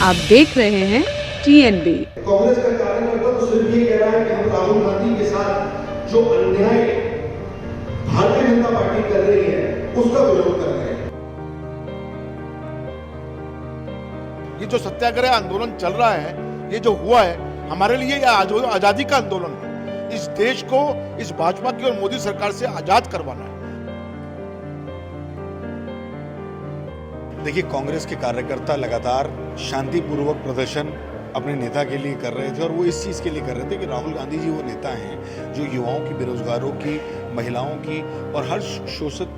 आप देख रहे हैं TNB। कांग्रेस का कार्यकर्ता तो सिर्फ ये कह रहा है कि हम राहुल गांधी के साथ जो अन्याय भारतीय जनता पार्टी कर रही है उसका विरोध कर रहे हैं। ये जो सत्याग्रह आंदोलन चल रहा है, ये जो हुआ है, हमारे लिए यह आजादी का आंदोलन है। इस देश को इस भाजपा की और मोदी सरकार से आजाद करवाना है। देखिए, कांग्रेस के कार्यकर्ता लगातार शांतिपूर्वक प्रदर्शन अपने नेता के लिए कर रहे थे और वो इस चीज़ के लिए कर रहे थे कि राहुल गांधी जी वो नेता हैं जो युवाओं की, बेरोजगारों की, महिलाओं की और हर शोषित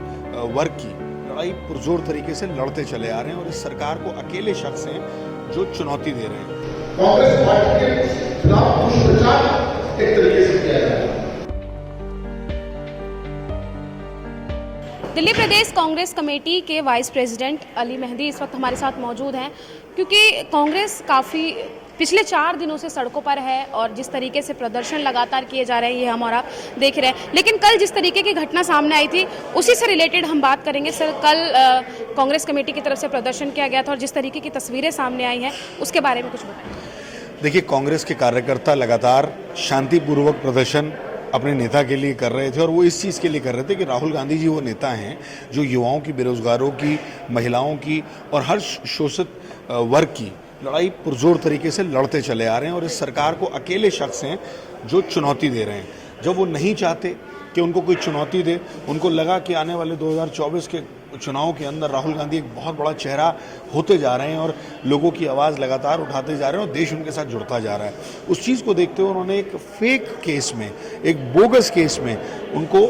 वर्ग की लड़ाई पुरजोर तरीके से लड़ते चले आ रहे हैं और इस सरकार को अकेले शख्स हैं जो चुनौती दे रहे हैं। कांग्रेस पार्टी के खिलाफ दुष्प्रचार एक तरीके से किया जा रहा है। दिल्ली प्रदेश कांग्रेस कमेटी के वाइस प्रेसिडेंट अली मेहंदी इस वक्त हमारे साथ मौजूद हैं, क्योंकि कांग्रेस काफ़ी पिछले 4 दिनों से सड़कों पर है और जिस तरीके से प्रदर्शन लगातार किए जा रहे हैं ये हम और आप देख रहे हैं। लेकिन कल जिस तरीके की घटना सामने आई थी उसी से रिलेटेड हम बात करेंगे। सर, कल कांग्रेस कमेटी की तरफ से प्रदर्शन किया गया था और जिस तरीके की तस्वीरें सामने आई हैं उसके बारे में कुछ बताएं। देखिए, कांग्रेस के कार्यकर्ता लगातार शांतिपूर्वक प्रदर्शन अपने नेता के लिए कर रहे थे और वो इस चीज़ के लिए कर रहे थे कि राहुल गांधी जी वो नेता हैं जो युवाओं की, बेरोजगारों की, महिलाओं की और हर शोषित वर्ग की लड़ाई पुरजोर तरीके से लड़ते चले आ रहे हैं और इस सरकार को अकेले शख्स हैं जो चुनौती दे रहे हैं। जब वो नहीं चाहते कि उनको कोई चुनौती दे, उनको लगा कि आने वाले 2024 के चुनाव के अंदर राहुल गांधी एक बहुत बड़ा चेहरा होते जा रहे हैं और लोगों की आवाज़ लगातार उठाते जा रहे हैं और देश उनके साथ जुड़ता जा रहा है। उस चीज़ को देखते हुए उन्होंने एक फेक केस में, एक बोगस केस में उनको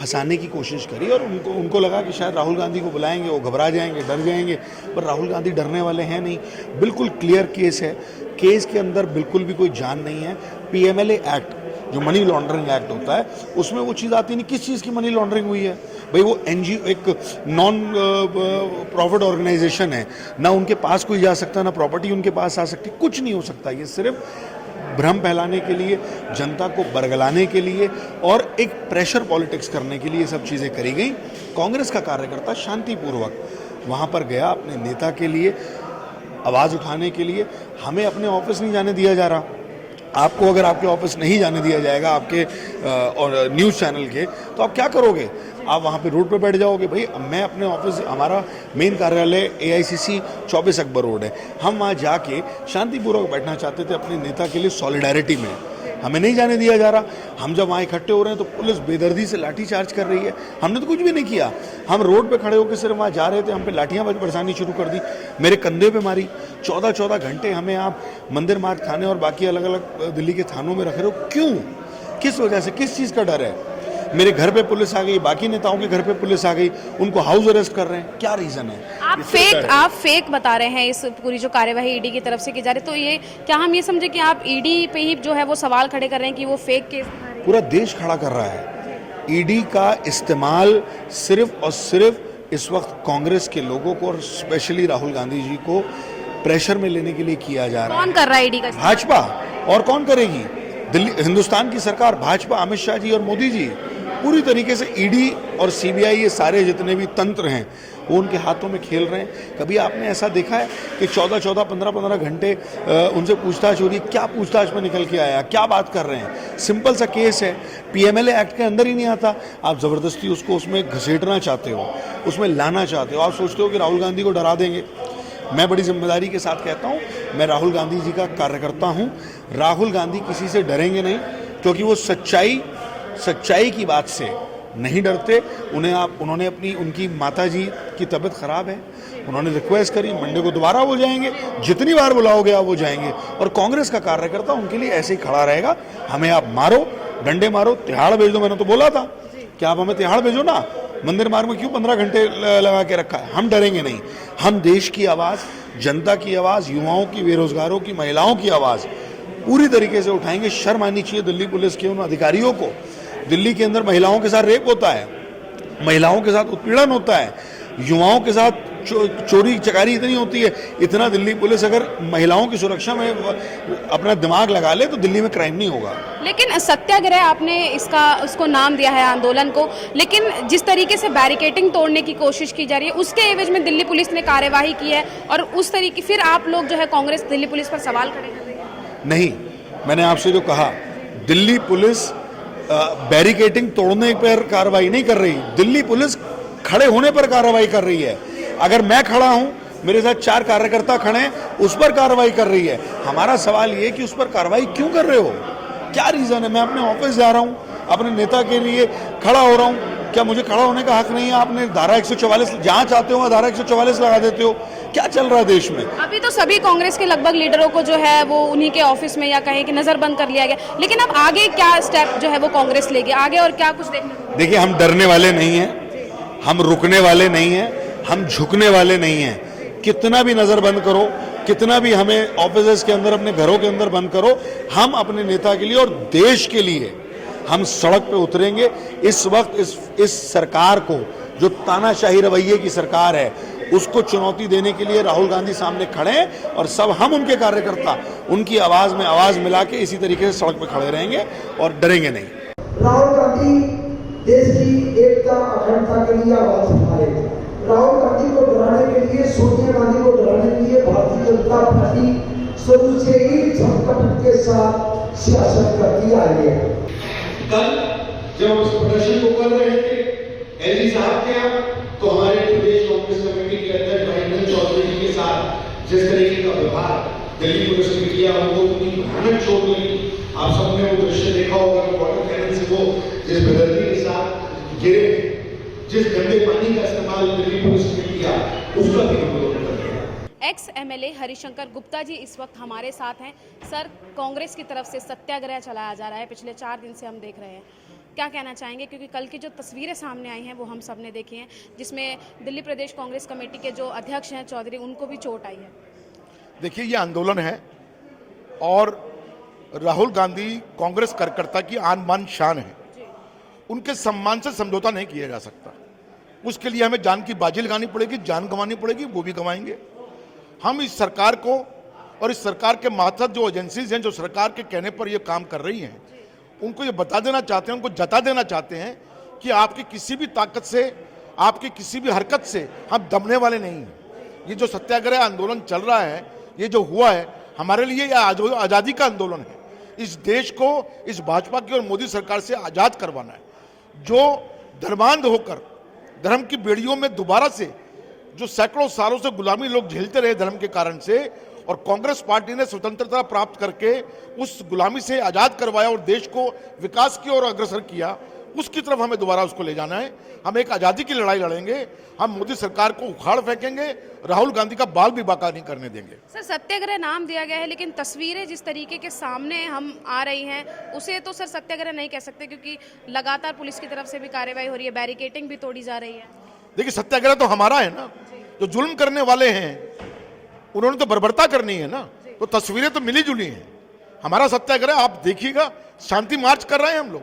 फंसाने की कोशिश करी और उनको लगा कि शायद राहुल गांधी को बुलाएंगे, वो घबरा जाएंगे, डर जाएंगे, पर राहुल गांधी डरने वाले हैं नहीं। बिल्कुल क्लियर केस है, केस के अंदर बिल्कुल भी कोई जान नहीं है। PMLA एक्ट, जो मनी लॉन्ड्रिंग एक्ट होता है, उसमें वो चीज़ आती नहीं। किस चीज़ की मनी लॉन्ड्रिंग हुई है भाई? वो NGO, एक नॉन प्रॉफिट ऑर्गेनाइजेशन है, ना उनके पास कोई जा सकता, ना प्रॉपर्टी उनके पास आ सकती, कुछ नहीं हो सकता। ये सिर्फ भ्रम फैलाने के लिए, जनता को बरगलाने के लिए और एक प्रेशर पॉलिटिक्स करने के लिए सब चीज़ें करी गई। कांग्रेस का कार्यकर्ता शांतिपूर्वक वहाँ पर गया अपने नेता के लिए आवाज़ उठाने के लिए। हमें अपने ऑफिस नहीं जाने दिया जा रहा। आपको अगर आपके ऑफिस नहीं जाने दिया जाएगा आपके और न्यूज़ चैनल के, तो आप क्या करोगे? आप वहाँ पे रोड पे बैठ जाओगे। भाई, मैं अपने ऑफिस, हमारा मेन कार्यालय AICC 24 अकबर रोड है, हम वहाँ जाके शांतिपूर्वक बैठना चाहते थे अपने नेता के लिए सॉलिडारिटी में। हमें नहीं जाने दिया जा रहा। हम जब वहाँ इकट्ठे हो रहे हैं तो पुलिस बेदर्दी से लाठी चार्ज कर रही है। हमने तो कुछ भी नहीं किया। हम रोड पे खड़े होकर सिर्फ वहाँ जा रहे थे, हम पे लाठियाँ बरसानी शुरू कर दी, मेरे कंधे पे मारी। 14-14 घंटे हमें आप मंदिर मार्ग थाने और बाकी अलग अलग दिल्ली के थानों में रख रहे हो। क्यों? किस वजह से? किस चीज़ का डर है? मेरे घर पे पुलिस आ गई, बाकी नेताओं के घर पे पुलिस आ गई, उनको हाउस अरेस्ट कर रहे हैं। क्या रीजन है? आप फेक बता रहे हैं इस पूरी जो कार्यवाही ईडी की तरफ से की जा रही है, तो ये क्या हम ये समझे कि आप ईडी पे ही जो है वो सवाल खड़े कर रहे हैं कि वो फेक केस? पूरा देश खड़ा कर रहा है। ईडी का इस्तेमाल सिर्फ और सिर्फ इस वक्त कांग्रेस के लोगों को और स्पेशली राहुल गांधी जी को प्रेशर में लेने के लिए किया जा रहा है। कौन कर रहा है ईडी का? भाजपा। और कौन करेगी? दिल्ली, हिंदुस्तान की सरकार, भाजपा, अमित शाह जी और मोदी जी पूरी तरीके से ईडी और CBI, ये सारे जितने भी तंत्र हैं वो उनके हाथों में खेल रहे हैं। कभी आपने ऐसा देखा है कि 14-14, 15-15 घंटे उनसे पूछताछ हो रही? क्या पूछताछ में निकल के आया? क्या बात कर रहे हैं? सिंपल सा केस है, PMLA एक्ट के अंदर ही नहीं आता। आप ज़बरदस्ती उसको उसमें घसीटना चाहते हो, उसमें लाना चाहते हो। आप सोचते हो कि राहुल गांधी को डरा देंगे। मैं बड़ी जिम्मेदारी के साथ कहता हूँ, मैं राहुल गांधी जी का कार्यकर्ता हूँ। राहुल गांधी किसी से डरेंगे नहीं, क्योंकि वो सच्चाई की बात से नहीं डरते। उन्होंने उनकी माताजी की तबीयत ख़राब है, उन्होंने रिक्वेस्ट करी, मंडे को दोबारा वो जाएंगे, जितनी बार बुलाओगे आप वो जाएंगे। और कांग्रेस का कार्यकर्ता उनके लिए ऐसे ही खड़ा रहेगा। हमें आप मारो, डंडे मारो, तिहाड़ भेज दो। मैंने तो बोला था कि आप हमें तिहाड़ भेजो ना। मंदिर मार्ग में क्यों 15 घंटे लगा के रखा है? हम डरेंगे नहीं। हम देश की आवाज़, जनता की आवाज़, युवाओं की, बेरोजगारों की, महिलाओं की आवाज़ पूरी तरीके से उठाएंगे। शर्म आनी चाहिए दिल्ली पुलिस के उन अधिकारियों को। दिल्ली के अंदर महिलाओं के साथ रेप होता है, महिलाओं के साथ उत्पीड़न होता है, युवाओं के साथ चोरी चकारी इतनी होती है, इतना दिल्ली पुलिस अगर महिलाओं की सुरक्षा में अपना दिमाग लगा ले तो दिल्ली में क्राइम नहीं होगा। लेकिन सत्याग्रह आपने उसको नाम दिया है आंदोलन को, लेकिन जिस तरीके से बैरिकेडिंग तोड़ने की कोशिश की जा रही है उसके एवज में दिल्ली पुलिस ने कार्यवाही की है और उस तरीके फिर आप लोग जो है कांग्रेस दिल्ली पुलिस पर सवाल खड़े कर रही है। नहीं, मैंने आपसे जो कहा, दिल्ली पुलिस बैरिकेडिंग तोड़ने पर कार्रवाई नहीं कर रही, दिल्ली पुलिस खड़े होने पर कार्रवाई कर रही है। अगर मैं खड़ा हूं, मेरे साथ 4 कार्यकर्ता खड़े हैं, उस पर कार्रवाई कर रही है। हमारा सवाल ये कि उस पर कार्रवाई क्यों कर रहे हो, क्या रीजन है? मैं अपने ऑफिस जा रहा हूं, अपने नेता के लिए खड़ा हो रहा हूं, क्या मुझे खड़ा होने का हक नहीं है? आपने धारा 144 जहां चाहते हो धारा 144 लगा देते हो। क्या चल रहा है देश में? अभी तो सभी कांग्रेस के लगभग लीडरों को जो है वो उन्हीं के ऑफिस में या कहीं कि नजरबंद कर लिया गया, लेकिन अब आगे क्या स्टेप जो है वो कांग्रेस लेगी आगे और क्या कुछ देखने को? देखिए, हम डरने वाले नहीं हैं, हम रुकने वाले नहीं हैं, हम झुकने वाले नहीं हैं। कितना भी नजरबंद करो, कितना भी हमें ऑफिस के अंदर, अपने घरों के अंदर बंद करो, हम अपने नेता के लिए और देश के लिए हम सड़क पे उतरेंगे। इस वक्त इस सरकार को, जो तानाशाही रवैये की सरकार है, उसको चुनौती देने के लिए राहुल गांधी सामने खड़े हैं और सब हम उनके कार्यकर्ता उनकी आवाज में आवाज मिला के इसी तरीके से सड़क पे खड़े रहेंगे और डरेंगे नहीं। राहुल गांधी देश की एकता अखंडता के लिए आवाज उठा रहे थे। राहुल गांधी को डराने के लिए, सोनिया गांधी को डराने के लिए भारतीय जनता पार्टी शुरू से ही झपकट के साथ सियासत करती आ रही है। कल जब हम इस प्रदर्शन को कर रहे थे एलजी साहब के यहाँ, तो हमारे प्रदेश कांग्रेस कमेटी के अध्यक्ष महेंद्र चौधरी जी के साथ जिस तरीके का व्यवहार दिल्ली पुलिस ने किया, उनको इतनी भयानक चोट लगी। आप सबने वो दृश्य देखा होगा कि वाटर कैनन से वो जिस बेदर्दी के साथ गिरे, जिस गंदे पानी का इस्तेमाल दिल्ली पुलिस ने किया, उसका भी हम विरोध करते हैं। एक्स एमएलए हरिशंकर गुप्ता जी इस वक्त हमारे साथ हैं। सर, कांग्रेस की तरफ से सत्याग्रह चलाया जा रहा है, पिछले 4 दिन से हम देख रहे हैं, क्या कहना चाहेंगे? क्योंकि कल की जो तस्वीरें सामने आई हैं वो हम सब ने देखी हैं, जिसमें दिल्ली प्रदेश कांग्रेस कमेटी के जो अध्यक्ष हैं चौधरी, उनको भी चोट आई है। देखिए, ये आंदोलन है और राहुल गांधी कांग्रेस कार्यकर्ता की आन बान शान है, उनके सम्मान से समझौता नहीं किया जा सकता। उसके लिए हमें जान की बाजी लगानी पड़ेगी, जान गंवानी पड़ेगी, वो भी गंवाएंगे। हम इस सरकार को और इस सरकार के मातहत जो एजेंसीज हैं, जो सरकार के कहने पर ये काम कर रही हैं, उनको ये बता देना चाहते हैं, उनको जता देना चाहते हैं कि आपकी किसी भी ताकत से, आपकी किसी भी हरकत से हम दबने वाले नहीं हैं। ये जो सत्याग्रह आंदोलन चल रहा है, ये जो हुआ है, हमारे लिए यह आज़ादी का आंदोलन है। इस देश को इस भाजपा की और मोदी सरकार से आज़ाद करवाना है, जो धर्मांध होकर धर्म की बेड़ियों में दोबारा से, जो सैकड़ों सालों से गुलामी लोग झेलते रहे धर्म के कारण से, और कांग्रेस पार्टी ने स्वतंत्रता प्राप्त करके उस गुलामी से आज़ाद करवाया और देश को विकास की ओर अग्रसर किया, उसकी तरफ हमें दोबारा उसको ले जाना है। हम एक आज़ादी की लड़ाई लड़ेंगे, हम मोदी सरकार को उखाड़ फेंकेंगे, राहुल गांधी का बाल भी बाका नहीं करने देंगे। सर, सत्याग्रह नाम दिया गया है, लेकिन तस्वीरें जिस तरीके के सामने हम आ रही हैं उसे तो सर सत्याग्रह नहीं कह सकते, क्योंकि लगातार पुलिस की तरफ से भी कार्रवाई हो रही है, बैरिकेडिंग भी तोड़ी जा रही है। देखिए, सत्याग्रह तो हमारा है ना, जो जुल्म करने वाले हैं उन्होंने तो बर्बरता करनी है ना, तो तस्वीरें तो मिली जुली हैं। हमारा सत्याग्रह आप देखिएगा, शांति मार्च कर रहे हैं हम लोग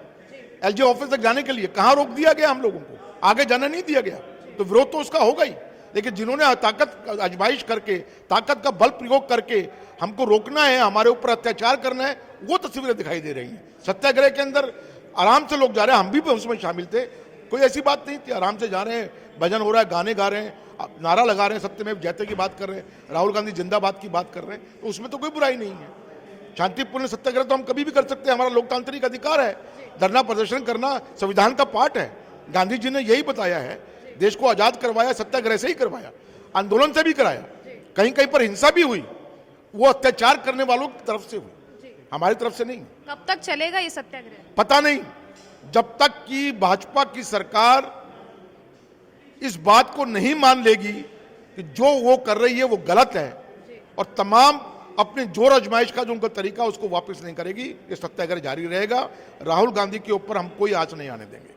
एलजी ऑफिस तक जाने के लिए। कहां रोक दिया गया? हम लोगों को आगे जाने नहीं दिया गया, तो विरोध तो उसका होगा ही। लेकिन जिन्होंने ताकत आजमाइश करके, ताकत का बल प्रयोग करके हमको रोकना है, हमारे ऊपर अत्याचार करना है, वो तस्वीरें दिखाई दे रही हैं। सत्याग्रह के अंदर आराम से लोग जा रहे हैं, हम भी उसमें शामिल थे, कोई ऐसी बात नहीं थी। आराम से जा रहे हैं, भजन हो रहा है, गाने गा रहे हैं, नारा लगा रहे हैं, सत्यमेव जयते की बात कर रहे हैं, राहुल गांधी जिंदाबाद की बात कर रहे हैं, तो उसमें तो कोई बुराई नहीं है। शांतिपूर्ण सत्याग्रह तो हम कभी भी कर सकते हैं, हमारा लोकतांत्रिक अधिकार है। धरना प्रदर्शन करना संविधान का पार्ट है। गांधी जी ने यही बताया है, देश को आजाद करवाया सत्याग्रह से ही करवाया, आंदोलन से भी कराया। कहीं कहीं पर हिंसा भी हुई, वो अत्याचार करने वालों की तरफ से हुई, हमारी तरफ से नहीं। कब तक चलेगा ये सत्याग्रह? पता नहीं, जब तक कि भाजपा की सरकार इस बात को नहीं मान लेगी कि जो वो कर रही है वो गलत है, और तमाम अपने जोर आजमाइश का जो उनका तरीका उसको वापस नहीं करेगी, ये सत्याग्रह जारी रहेगा। राहुल गांधी के ऊपर हम कोई आंच नहीं आने देंगे।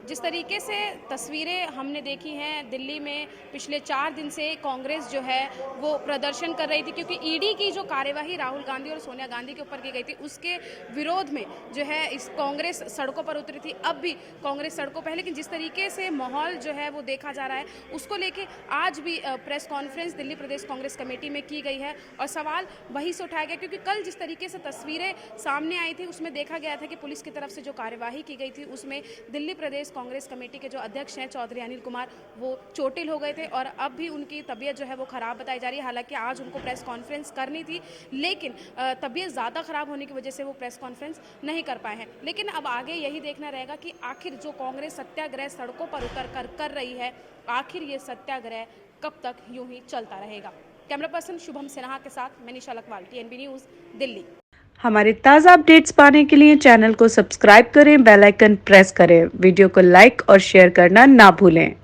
जिस तरीके से तस्वीरें हमने देखी हैं दिल्ली में पिछले 4 दिन से कांग्रेस जो है वो प्रदर्शन कर रही थी, क्योंकि ईडी की जो कार्यवाही राहुल गांधी और सोनिया गांधी के ऊपर की गई थी उसके विरोध में जो है इस कांग्रेस सड़कों पर उतरी थी। अब भी कांग्रेस सड़कों पर है, लेकिन जिस तरीके से माहौल जो है वो देखा जा रहा है उसको लेके आज भी प्रेस कॉन्फ्रेंस दिल्ली प्रदेश कांग्रेस कमेटी में की गई है और सवाल वहीं से उठाया गया, क्योंकि कल जिस तरीके से तस्वीरें सामने आई थी उसमें देखा गया था कि पुलिस की तरफ से जो कार्यवाही की गई थी उसमें दिल्ली प्रदेश कांग्रेस कमेटी के जो अध्यक्ष हैं चौधरी अनिल कुमार वो चोटिल हो गए थे और अब भी उनकी तबीयत जो है वो खराब बताई जा रही है। हालांकि आज उनको प्रेस कॉन्फ्रेंस करनी थी, लेकिन तबीयत ज़्यादा खराब होने की वजह से वो प्रेस कॉन्फ्रेंस नहीं कर पाए हैं। लेकिन अब आगे यही देखना रहेगा कि आखिर जो कांग्रेस सत्याग्रह सड़कों पर उतर कर रही है, आखिर ये सत्याग्रह कब तक यूं ही चलता रहेगा। कैमरा पर्सन शुभम सिन्हा के साथ मैं निशा लखवाल, TNB न्यूज़, दिल्ली। हमारे ताज़ा अपडेट्स पाने के लिए चैनल को सब्सक्राइब करें, बेल आइकन प्रेस करें, वीडियो को लाइक और शेयर करना ना भूलें।